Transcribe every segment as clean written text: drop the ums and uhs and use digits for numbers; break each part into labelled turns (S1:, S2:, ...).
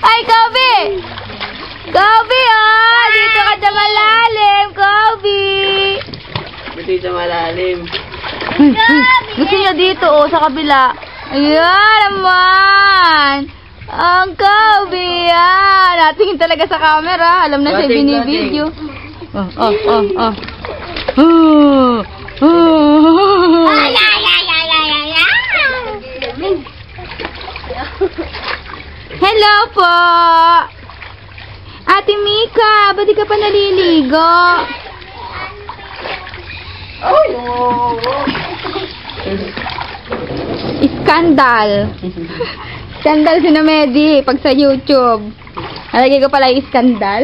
S1: Ay, Kobe! Kobe, oh! Dito ka sa malalim, Kobe!
S2: Dito malalim.
S1: Gusto niya dito, oh, sa kabila. Ayan naman! Ang Kobe, yan! Natingin talaga sa camera. Alam na siya binibideo. Oh. Hello po! Ate Mika, ba't di ka pa naliligo? Skandal. Skandal si Namedi pag sa YouTube. Nalagay ko pala yung skandal.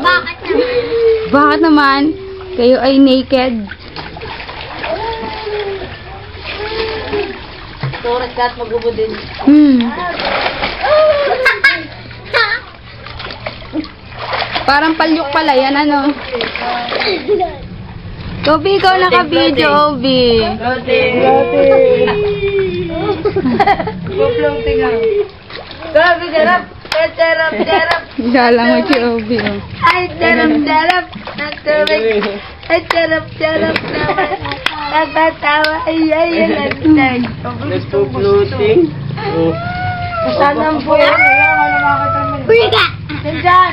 S3: Bakit naman?
S1: Bakit naman? Kayo ay naked.
S2: Turas lahat mag-ubo din.
S1: Parang palyok pala yan, ano? Kobe, ikaw naka-video, Obi.
S2: Floating. Floating nga. Kobe, jarap. Jarap.
S1: Galang mo si Obi, oh.
S3: Ay, jarap. Natubig. Ay, jarap naman. Natatawa. Ay, nagtag.
S2: Nagpo-floating.
S3: Saan ang buhay? Uy ka! Nandyan!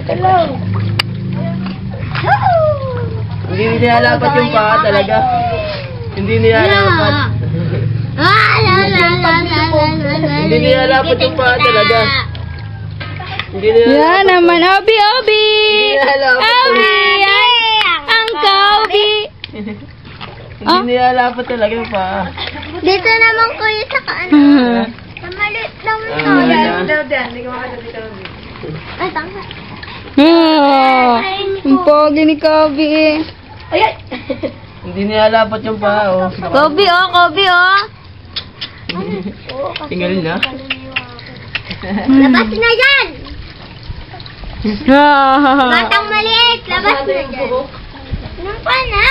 S3: Hello!
S2: Hindi nilalapat yung paa talaga. Hindi nilalapat. Hindi nilalapat yung paa talaga. Hindi nilalapat.
S1: Yan naman, Obi!
S2: Hindi nilalapat.
S1: Obi! Ang Kobe!
S2: Hindi nilalapat talaga yung paa.
S3: Dito naman kuya sa kaano. Sa maliit lang ito. Ay, tanga.
S1: Ang pogi ni Kobe.
S2: Hindi nilalapat yung paa, oh.
S1: Kobe, oh. Kobe, oh.
S2: Tinggalin na.
S3: Labas na yan! Batang maliit, labas na yan. Anong pa na?